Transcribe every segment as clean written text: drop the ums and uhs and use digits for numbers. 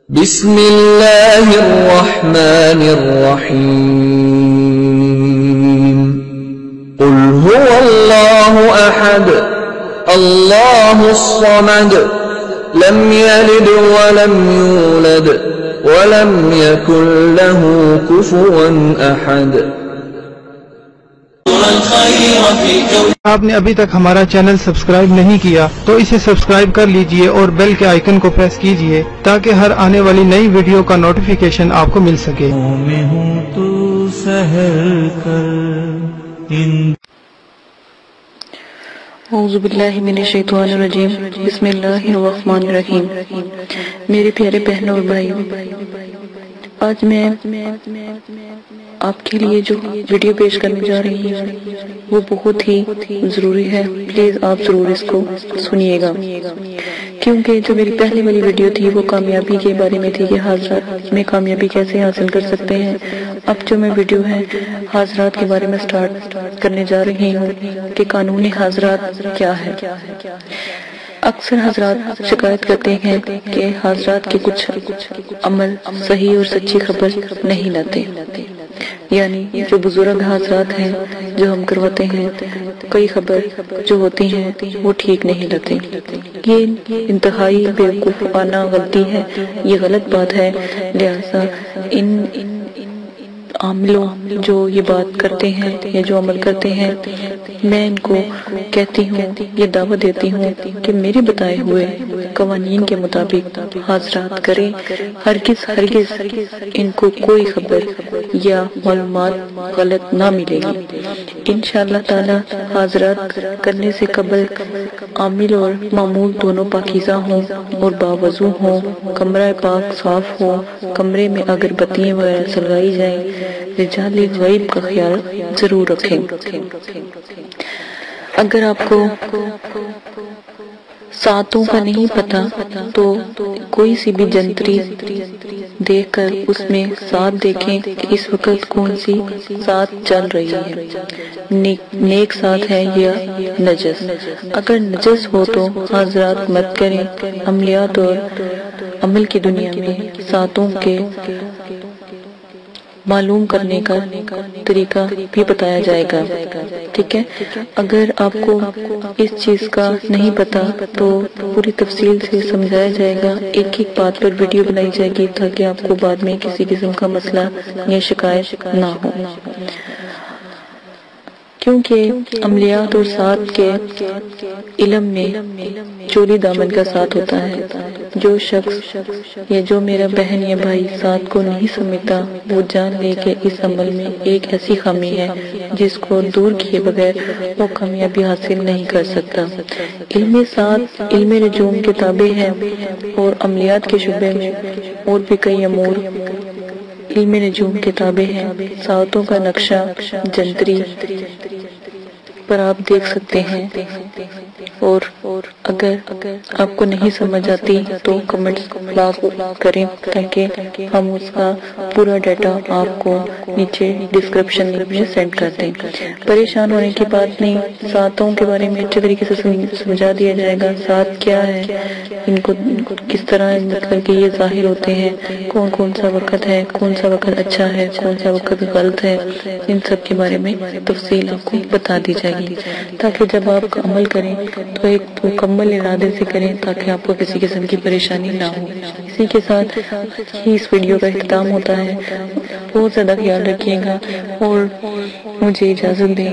بسم اللہ الرحمن الرحیم قل هو اللہ احد اللہ الصمد لم یلد ولم یولد ولم یکن له کفوا احد۔ آپ نے ابھی تک ہمارا چینل سبسکرائب نہیں کیا تو اسے سبسکرائب کر لیجئے اور بیل کے آئیکن کو پریس کیجئے تاکہ ہر آنے والی نئی ویڈیو کا نوٹیفیکیشن آپ کو مل سکے۔ میں ہوں تو سحر کر اعوذ باللہ من الشیطان الرجیم، بسم اللہ الرحمن الرحیم۔ میرے پیارے بہنوں اور بھائیوں، آج میں آپ کے لیے جو ویڈیو پیش کرنے جا رہی ہوں وہ بہت ہی ضروری ہے، پلیز آپ ضرور اس کو سنیے گا، کیونکہ جو میری پہلی والی ویڈیو تھی وہ کامیابی کے بارے میں تھی کہ حاضرات میں کامیابی کیسے حاصل کر سکتے ہیں۔ اب جو میں ویڈیو ہے حاضرات کے بارے میں سٹارٹ کرنے جا رہی ہوں کہ قانون حاضرات کیا ہے۔ اکثر حضرات شکایت کرتے ہیں کہ حضرات کے کچھ عمل صحیح اور سچی خبر نہیں لاتے، یعنی جو بزرگ حضرات ہیں جو ہم کرواتے ہیں کئی خبر جو ہوتی ہیں وہ ٹھیک نہیں لاتے۔ یہ انتہائی بیوقوفانہ غلطی ہے، یہ غلط بات ہے، لہذا ان عاملوں جو یہ بات کرتے ہیں یا جو عمل کرتے ہیں میں ان کو کہتی ہوں، یہ دعوت دیتی ہوں کہ میرے بتائے ہوئے قوانین کے مطابق حاضرات کریں۔ ہرگز ان کو کوئی خبر یا معلومات غلط نہ ملے گی۔ انشاءاللہ تعالی حاضرات کرنے سے قبل عامل اور معمول دونوں پاکیزہ ہوں اور باوضو ہوں، کمرہ پاک صاف ہو، کمرے میں اگر بتیاں وغیرہ سلگائی جائیں، رجال غیب کا خیال ضرور رکھیں۔ اگر آپ کو ساعتوں کا نہیں پتا تو کوئی سی بھی جنتری دیکھ کر اس میں ساتھ دیکھیں کہ اس وقت کون سی ساتھ چل رہی ہے، نیک ساتھ ہے یا نجس۔ اگر نجس ہو تو حضرات مت کریں۔ عملیات اور عمل کی دنیا میں ساتوں کے معلوم کرنے کا طریقہ بھی بتایا جائے گا، ٹھیک ہے۔ اگر آپ کو اس چیز کا نہیں پتا تو پوری تفصیل سے سمجھایا جائے گا، ایک ایک بات پر ویڈیو بنائی جائے گی تاکہ آپ کو بعد میں کسی قسم کا مسئلہ یا شکایت نہ ہو، کیونکہ عملیات اور ساتھ کے علم میں چوری دامن کا ساتھ ہوتا ہے۔ جو شخص یا جو میرا بہن یا بھائی ساتھ کو نہیں سمجھتا وہ جان لے کہ اس عمل میں ایک ایسی خامی ہے جس کو دور کیے بغیر وہ کامیابی حاصل نہیں کر سکتا۔ علم ساتھ علم نجوم کتابیں ہیں اور عملیات کے شعبے میں اور بھی کئی امور علم نجوم کتابیں ہیں۔ ساتوں کا نقشہ جنتری پر آپ دیکھ سکتے ہیں، اور اگر آپ کو نہیں سمجھ آتی تو کمنٹس کریں تاکہ ہم اس کا پورا ڈیٹا آپ کو نیچے ڈسکرپشن میں سینڈ کر دیں۔ پریشان ہونے کی بات نہیں، ساتوں کے بارے میں اچھے طریقے سے سمجھا دیا جائے گا۔ سات کیا ہے، ان کو کس طرح مطلب کہ یہ ظاہر ہوتے ہیں، کون کون سا وقت ہے، کون سا وقت اچھا ہے، کون سا وقت غلط ہے، ان سب کے بارے میں تفصیل آپ کو بتا دی جائے گی تاکہ جب آپ عمل کریں تو ایک مکمل ارادے سے کریں تاکہ آپ کو کسی قسم کی پریشانی نہ ہو۔ اسی کے ساتھ ہی اس ویڈیو کا اختتام ہوتا ہے۔ بہت زیادہ خیال رکھیے گا اور مجھے اجازت دیں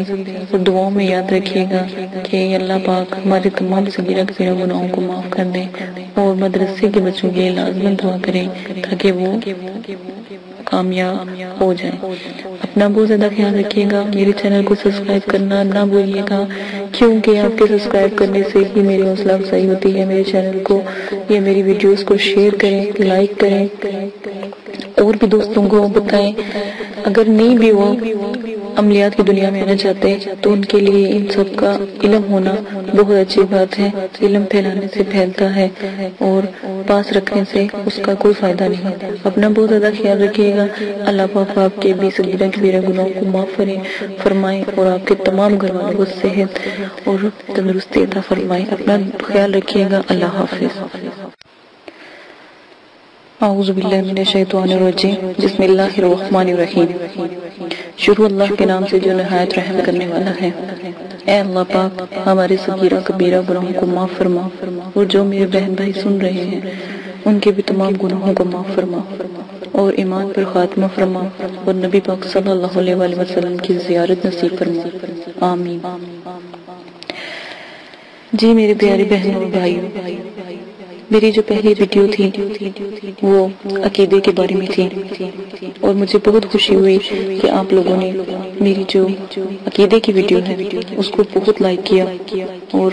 اور دعاؤں میں یاد رکھیے گا کہ اللہ پاک ہمارے تمام صغیرہ کبیرہ گناہوں کو معاف کر دیں، اور مدرسے کے بچوں کے لازماً دعا کریں تاکہ وہ کامیاب ہو جائیں۔ اپنا بہت زیادہ خیال رکھیے گا، میرے چینل کو سبسکرائب کرنا نہ بھولیے گا، کیونکہ آپ کے سبسکرائب کرنے سے ہی میری حوصلہ افزائی ہوتی ہے۔ میرے چینل کو یا میری ویڈیوز کو شیئر کریں، لائک کریں اور بھی دوستوں کو بتائیں۔ اگر نہیں بھی وہ عملیات کی دنیا میں آنا چاہتے تو ان کے لیے ان سب کا علم ہونا بہت اچھی بات ہے۔ علم پھیلانے سے پھیلتا ہے اور پاس رکھنے سے اس کا کوئی فائدہ نہیں۔ اپنا بہت زیادہ خیال رکھیے گا۔ اللہ پاک آپ کے بھی صغیرہ کبیرہ گناہوں کو معاف فرمائیں اور آپ کے تمام گھر والوں کو صحت اور تندرستی عطا فرمائیں۔ اپنا خیال رکھیے گا۔ اللہ حافظ۔ اعوذ باللہ من الشیطان الرجیم، بسم اللہ الرحمن الرحیم۔ شروع اللہ کے نام سے جو نہایت رحم کرنے والا ہے۔ اے اللہ پاک، ہمارے صغیرہ کبیرہ گناہوں کو معاف فرما، اور جو میرے بہن بھائی سن رہے ہیں ان کے بھی تمام گناہوں کو معاف فرما، اور ایمان پر خاتمہ فرما، اور نبی پاک صلی اللہ علیہ وآلہ وسلم کی زیارت نصیب فرما، آمین۔ جی میرے پیارے بہنوں اور بھائیوں، میری جو پہلی ویڈیو تھی وہ عقیدے کے بارے میں تھی، اور مجھے بہت خوشی ہوئی کہ آپ لوگوں نے میری جو عقیدے کی ویڈیو ہے اس کو بہت لائک کیا، اور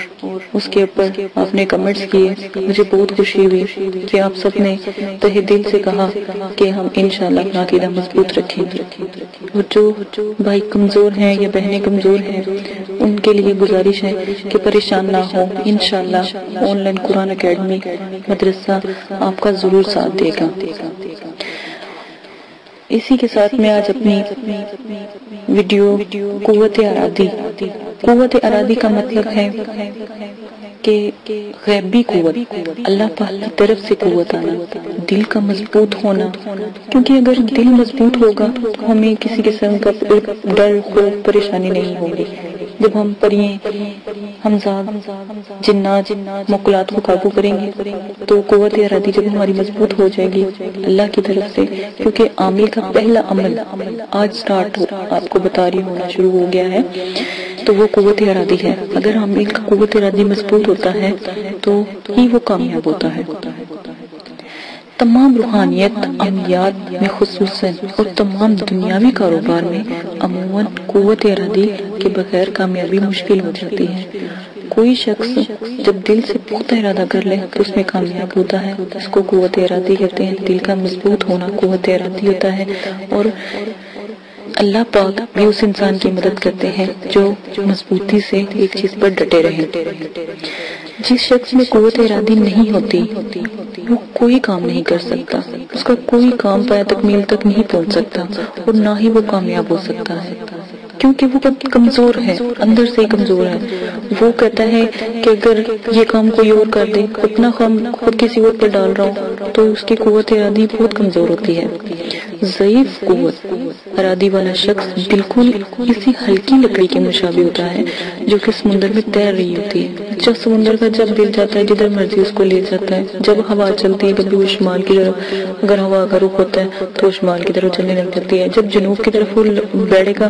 اس کے اوپر آپ نے کمنٹس کیے۔ مجھے بہت خوشی ہوئی کہ آپ سب نے تہہ دل سے کہا کہ ہم انشاءاللہ اپنا عقیدہ مضبوط رکھیں گے، اور جو بھائی کمزور ہیں یا بہنیں کمزور ہیں ان کے لیے گزارش ہے کہ پریشان نہ ہو، انشاءاللہ آن لائن قرآن اکیڈمی مدرسہ آپ کا ضرور ساتھ دے گا۔ اسی کے ساتھ میں آج اپنی ویڈیو قوت ارادی۔ قوت ارادی کا مطلب ہے کہ غیبی قوت، اللہ پاک کی طرف سے قوت آنا، دل کا مضبوط ہونا، کیونکہ اگر دل مضبوط ہوگا تو ہمیں کسی قسم کا ڈر، خوف، پریشانی نہیں ہوگی۔ جب ہم پرییں، ہمزاد، جنات، مقلات کو قابو کریں گے تو قوت ارادی جب ہماری مضبوط ہو جائے گی اللہ کی طرف سے، کیونکہ عامل کا پہلا عمل آج سٹارٹ آپ کو بتا رہی ہونا شروع ہو گیا ہے، تو وہ قوت ارادی ہے۔ اگر عامل کا قوت ارادی مضبوط ہوتا ہے تو ہی وہ کامیاب ہوتا ہے۔ تمام روحانیت عملیات میں خصوصاً اور تمام دنیاوی کاروبار میں عموماً قوت ارادی کے بغیر کامیابی مشکل ہو جاتی ہے۔ کوئی شخص جب دل سے پختہ ارادہ کر لے تو اس میں کامیاب ہوتا ہے، اس کو قوت ارادی کہتے ہیں۔ دل کا مضبوط ہونا قوت ارادی ہوتا ہے، اور اللہ پاک بھی اس انسان کی مدد کرتے ہیں جو مضبوطی سے ایک چیز پر ڈٹے رہے۔ جس شخص میں قوت ارادی نہیں ہوتی وہ کوئی کام نہیں کر سکتا، اس کا کوئی کام پایہ تکمیل تک نہیں پہنچ سکتا، اور نہ ہی وہ کامیاب ہو سکتا ہے، کیونکہ وہ کمزور ہے، اندر سے کمزور ہے۔ وہ کہتا ہے کہ اگر یہ کام کوئی اور کر دے، اپنا کام خود کسی اور پر ڈال رہا ہوں، تو اس کی قوت ارادی بہت کمزور ہوتی ہے۔ ضعیف قوت ارادی والا شخص بالکل کسی ہلکی لکڑی کے مشابہ ہوتا ہے جو کہ سمندر میں تیر رہی ہوتی ہے۔ جب سمندر کا جب دل جاتا ہے جدھر مرضی اس کو لے جاتا ہے، جب ہوا چلتی ہے کبھی وہ شمال کی طرف، اگر ہوا کا رخ ہوتا ہے تو وہ شمال کی طرف چلنے لگ جاتی ہے، جب جنوب کی طرف وہ بیڑے کا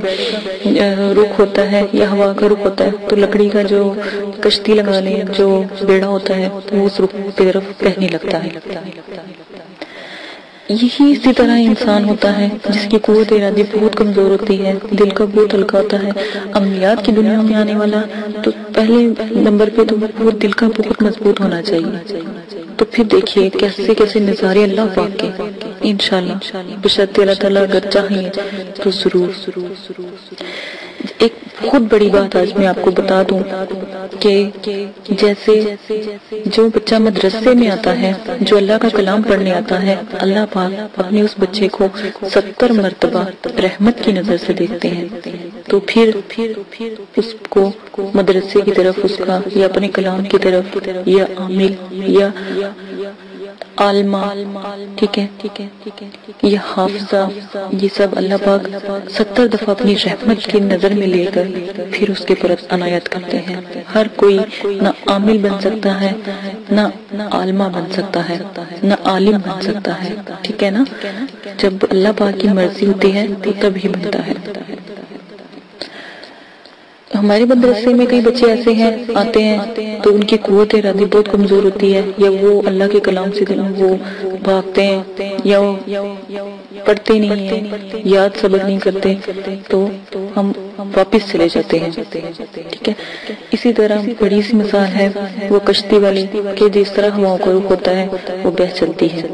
رخ ہوتا ہے یا ہوا کا رخ ہوتا ہے تو لکڑی کا جو کشتی لگا لیں جو بیڑا ہوتا ہے وہ اس رخ کی طرف بہنے لگتا ہے۔ یہی اسی طرح انسان ہوتا ہے جس کی قوت ارادی بہت کمزور ہوتی ہے، دل کا بہت ہلکا ہوتا ہے۔ عملیات کی دنیا میں آنے والا تو پہلے نمبر پہ تو وہ دل کا بہت مضبوط ہونا چاہیے۔ تو پھر دیکھیے کیسے کیسے نظارے اللہ پاک کے، انشاءاللہ بشرط اللہ تعالیٰ اگر چاہیں تو ضرور۔ ایک بہت بڑی بات آج میں آپ کو بتا دوں کہ جیسے جو بچہ مدرسے میں آتا ہے، جو اللہ کا کلام پڑھنے آتا ہے، اللہ پاک اپنے اس بچے کو 70 مرتبہ رحمت کی نظر سے دیکھتے ہیں، تو پھر اس کو مدرسے کی طرف اس کا یا اپنے کلام کی طرف یا عامل یا عالمہ، ٹھیک ہے، یہ حافظہ، یہ سب اللہ پاک 70 دفعہ اپنی رحمت کی نظر میں لے کر پھر اس کے پر عنایت کرتے ہیں۔ ہر کوئی نہ عامل بن سکتا ہے، نہ عالمہ بن سکتا ہے، نہ عالم بن سکتا ہے، ٹھیک ہے نا۔ جب اللہ پاک کی مرضی ہوتی ہے تو تب ہی بنتا ہے۔ ہمارے مدرسے میں کئی بچے ایسے ہیں آتے ہیں تو ان کی قوت ارادی بہت کمزور ہوتی ہے، یا وہ اللہ کے کلام سے وہ بھاگتے ہیں یا وہ پڑھتے نہیں ہیں، یاد سبق نہیں کرتے، تو ہم واپس چلے جاتے ہیں، ٹھیک ہے۔ اسی طرح بڑی سی مثال ہے وہ کشتی والی کہ جس طرح ہواؤں کا رخ ہوتا ہے وہ بہہ چلتی ہے،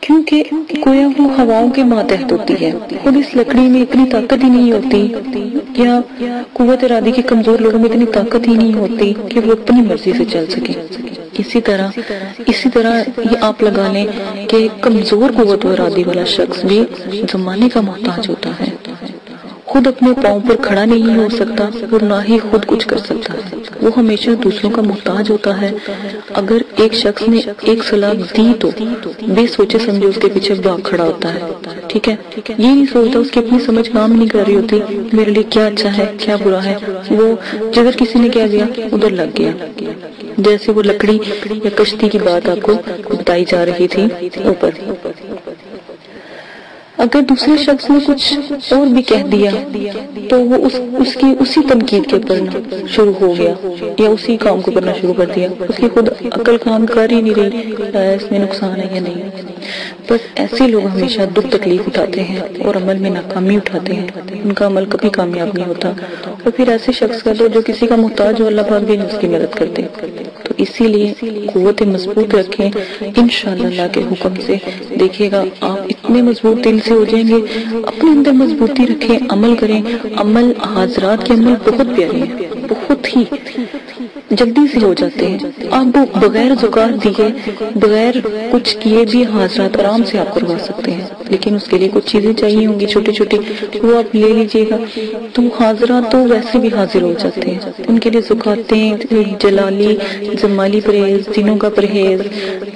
کیونکہ گویا وہ ہواؤں کے ماتحت ہوتی ہے، خود اس لکڑی میں اتنی طاقت ہی نہیں ہوتی، یا قوت ارادی کے کمزور لوگوں میں اتنی طاقت ہی نہیں ہوتی کہ وہ اپنی مرضی سے چل سکیں۔ اسی طرح یہ آپ لگا لیں کہ کمزور قوت ارادی والا شخص بھی زمانے کا محتاج ہوتا ہے، خود اپنے پاؤں پر کھڑا نہیں ہو سکتا اور نہ ہی خود کچھ کر سکتا ہے۔ وہ ہمیشہ دوسروں کا محتاج ہوتا ہے. اگر ایک شخص نے ایک صلاح دی تو بے سوچے سمجھے اس کے پیچھے بھاگ کھڑا ہوتا ہے. ٹھیک ہے، یہ نہیں سوچتا، اس کی اپنی سمجھ کام نہیں کر رہی ہوتی میرے لیے کیا اچھا ہے کیا برا ہے. وہ جدھر کسی نے کہہ دیا ادھر لگ گیا. جیسے وہ لکڑی یا کشتی کی بات آپ کو بتائی جا رہی تھی اوپر، اگر دوسرے شخص نے کچھ اور بھی کہہ دیا تو وہ اس کی اسی تنقید کے پڑھنا شروع ہو گیا یا اسی کام کو کرنا شروع کر دیا. اس کی خود عقل کام کر ہی نہیں رہی اس میں نقصان ہے یا نہیں. بس ایسے لوگ ہمیشہ دکھ تکلیف اٹھاتے ہیں اور عمل میں ناکامی اٹھاتے ہیں. ان کا عمل کبھی کامیاب نہیں ہوتا. اور پھر ایسے شخص کا جو کسی کا محتاج ہو اللہ پاک بھی اس کی مدد کرتے. تو اسی لیے قوت مضبوط رکھیں انشاءاللہ اللہ کے حکم سے. دیکھیے گا آپ اتنے مضبوط دل سے ہو جائیں گے. اپنے اندر مضبوطی رکھیں، عمل کریں. عمل حاضرات کے عمل بہت پیارے ہیں، بہت ہی جلدی سے ہو جاتے ہیں. آپ بغیر زکات دیے بغیر کچھ کیے بھی حاضرات آرام سے آپ کروا سکتے ہیں. لیکن اس کے لیے کچھ چیزیں چاہیے ہوں گی چھوٹی چھوٹی، وہ آپ لے لیجئے گا. تو حاضرات تو ویسے بھی حاضر ہو جاتے ہیں. ان کے لیے زکاتیں، جلالی جمالی پرہیز، دنوں کا پرہیز،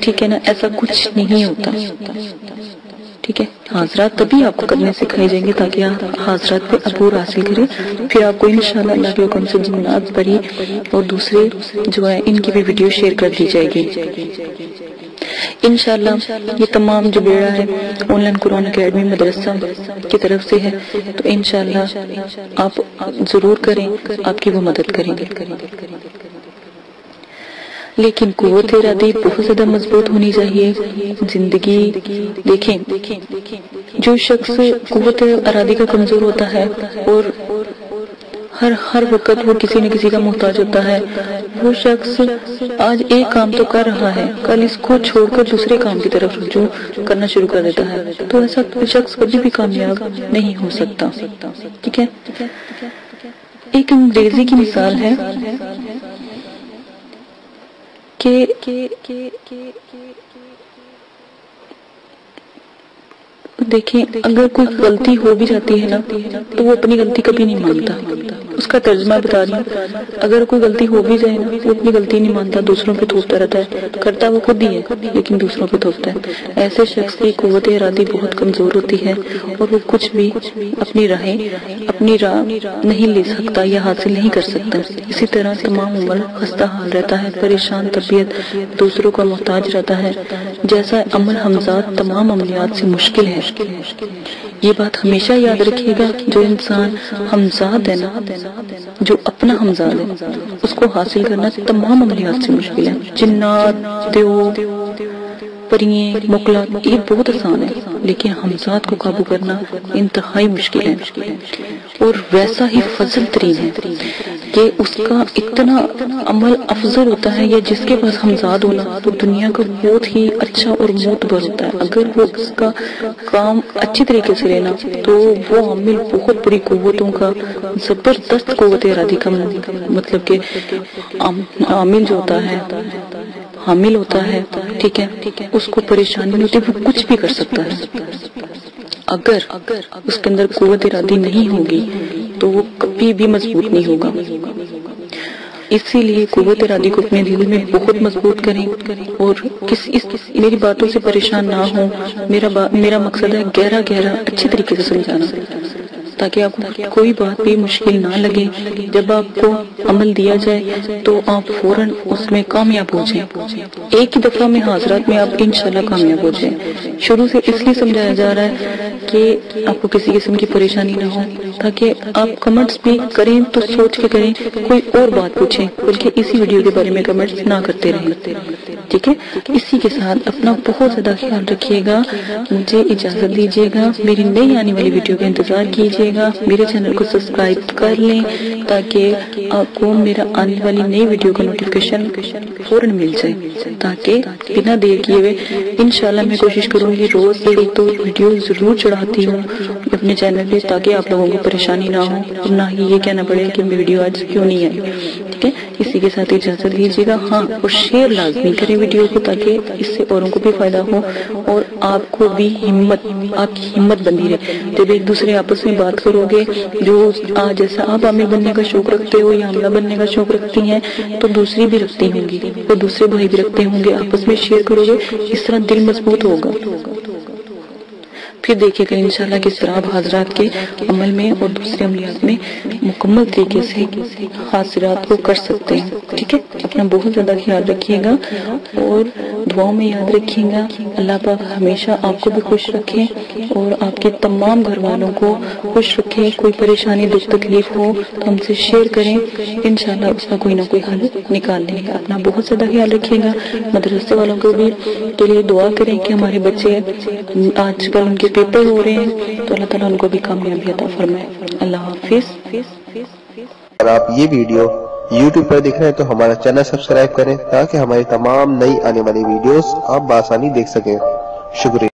ٹھیک ہے نا، ایسا کچھ نہیں ہوتا. ٹھیک ہے، حاضرات تبھی آپ کو کرنے سکھائے جائیں گے تاکہ آپ حاضرات پہ عبور حاصل کریں. پھر آپ کو انشاءاللہ اللہ کے حکم سے جمعرات پڑھی اور دوسرے جو ہے ان کی بھی ویڈیو شیئر کر دی جائے گی انشاءاللہ. یہ تمام جو بیڑا ہے آن لائن قرآن اکیڈمی مدرسہ کی طرف سے ہے، تو انشاءاللہ آپ ضرور کریں، آپ کی وہ مدد کریں گے. لیکن قوت ارادی بہت زیادہ مضبوط ہونی چاہیے. زندگی دیکھیں، جو شخص قوت ارادی کا کمزور ہوتا ہے اور ہر وقت وہ کسی نہ کسی کا محتاج ہوتا ہے، وہ شخص آج ایک کام تو کر رہا ہے، کل اس کو چھوڑ کر دوسرے کام کی طرف رجوع کرنا شروع کر دیتا ہے. تو ایسا شخص کبھی بھی کامیاب نہیں ہو سکتا. ٹھیک ہے، ایک انگریزی کی مثال ہے کہ دیکھیں اگر کوئی غلطی ہو بھی جاتی ہے نا تو وہ اپنی غلطی کبھی نہیں مانتا. اس کا ترجمہ بتا رہی ہوں، اگر کوئی غلطی ہو بھی جائے نا وہ اپنی غلطی نہیں مانتا، دوسروں پہ تھوپتا رہتا ہے. کرتا وہ خود ہی ہے لیکن دوسروں پہ تھوپتا ہے. ایسے شخص کی قوت ارادی بہت کمزور ہوتی ہے اور وہ کچھ بھی اپنی راہ نہیں لے سکتا یا حاصل نہیں کر سکتا. اسی طرح تمام عمر خستہ حال رہتا ہے، پریشان طبیعت، دوسروں کا محتاج رہتا ہے. جیسا عمل حمزات تمام عملیات سے مشکل ہے. یہ بات ہمیشہ یاد رکھیے گا، جو انسان حمزاد ہے نا، جو اپنا حمزاد ہے، اس کو حاصل کرنا تمام عملیات سے مشکل ہے. جنات، دیو، پرییں، مقلات یہ بہت آسان ہے، لیکن حمزات کو قابو کرنا انتہائی مشکل ہے. اور ویسا ہی فضل ترین ہے کہ اس کا اتنا عمل افضل ہوتا ہے، یا جس کے پاس حمزاد ہونا وہ دنیا کا بہت ہی اچھا اور معتبر ہوتا ہے. اگر وہ اس کا کام اچھی طریقے سے لینا تو وہ عامل بہت بڑی قوتوں کا، زبردست قوت ارادی کا مطلب کہ عامل جو ہوتا ہے، حامل ہوتا ہے. ٹھیک ہے، اس کو پریشانی نہیں ہوتی، وہ کچھ بھی کر سکتا ہے. اگر اس کے اندر قوت ارادی نہیں ہوگی تو وہ کبھی بھی مضبوط نہیں ہوگا. اسی لیے قوت ارادی کو اپنے دل میں بہت مضبوط کریں اور میری باتوں سے پریشان نہ ہوں. میرا مقصد ہے گہرا اچھی طریقے سے سمجھانا تاکہ آپ کو کوئی بات بھی مشکل نہ لگے. جب آپ کو عمل دیا جائے تو آپ فوراً اس میں کامیاب ہو جائیں. ایک ہی دفعہ میں حاضرات میں آپ انشاءاللہ کامیاب ہو جائیں. شروع سے اس لیے سمجھایا جا رہا ہے کہ آپ کو کسی قسم کی پریشانی نہ ہو، تاکہ آپ کمنٹس بھی کریں تو سوچ کے کریں، کوئی اور بات پوچھیں، بلکہ اسی ویڈیو کے بارے میں کمنٹس نہ کرتے رہیں. ٹھیک ہے، اسی کے ساتھ اپنا بہت زیادہ خیال رکھیے گا. مجھے اجازت دیجیے گا، میری نئی آنے والی ویڈیو کا انتظار کیجیے گا. میرے چینل کو سبسکرائب کر لیں تاکہ آپ کو میرا آنے والی نئی ویڈیو کا نوٹیفیکیشن فوراً مل جائے، تاکہ بنا دیر کیے ہوئے انشاءاللہ میں کوشش کروں گی روز ایک دو ویڈیو ضرور چڑھاتی ہوں اپنے چینل پہ، تاکہ آپ لوگوں کو پریشانی نہ ہو اور نہ ہی یہ کہنا پڑے کہ ویڈیو آج کیوں نہیں آئی. ٹھیک ہے، اسی کے ساتھ اجازت دیجیے گا، ہاں اور شیئر لازمی کریں ویڈیو کو تاکہ اس سے اوروں کو بھی فائدہ ہو اور آپ کو بھی آپ کی ہمت بندی رہے۔ جب ایک دوسرے آپس میں بات کرو گے، جو جیسا آپ عامل بننے کا شوق رکھتے ہو یا عاملہ بننے کا شوق رکھتی ہیں تو دوسری بھی رکھتی ہوں گی اور دوسرے بھائی بھی رکھتے ہوں گے، آپس میں شیئر کرو گے، اس طرح دل مضبوط ہوگا۔ پھر دیکھیے گا انشاءاللہ کس طرح آپ حضرات کے عمل میں اور دوسرے عملیات میں مکمل طریقے سے حاصلات کو کر سکتے ہیں، ٹھیک ہے۔ اپنا بہت زیادہ خیال رکھیے گا اور دعاؤں میں یاد رکھیے گا، اللہ پاک ہمیشہ آپ کو بھی خوش رکھے اور آپ کے تمام گھر والوں کو خوش رکھے۔ کوئی پریشانی دکھ تکلیف ہو تو ہم سے شیئر کریں، انشاءاللہ اس کا کوئی نہ کوئی حل نکال لیں گے۔ اپنا بہت زیادہ خیال رکھیے گا، مدرسے والوں کو بھی کے لیے دعا کریں کہ ہمارے بچے آج کل ان کے پیپر ہو رہے ہیں تو اللہ تعالیٰ ان کو بھی کامیابی عطا فرمائے۔ اللہ حافظ۔ اگر آپ یہ ویڈیو YouTube پر دیکھ رہے ہیں تو ہمارا چینل سبسکرائب کریں تاکہ ہماری تمام نئی آنے والی ویڈیوز آپ بآسانی دیکھ سکیں۔ شکریہ۔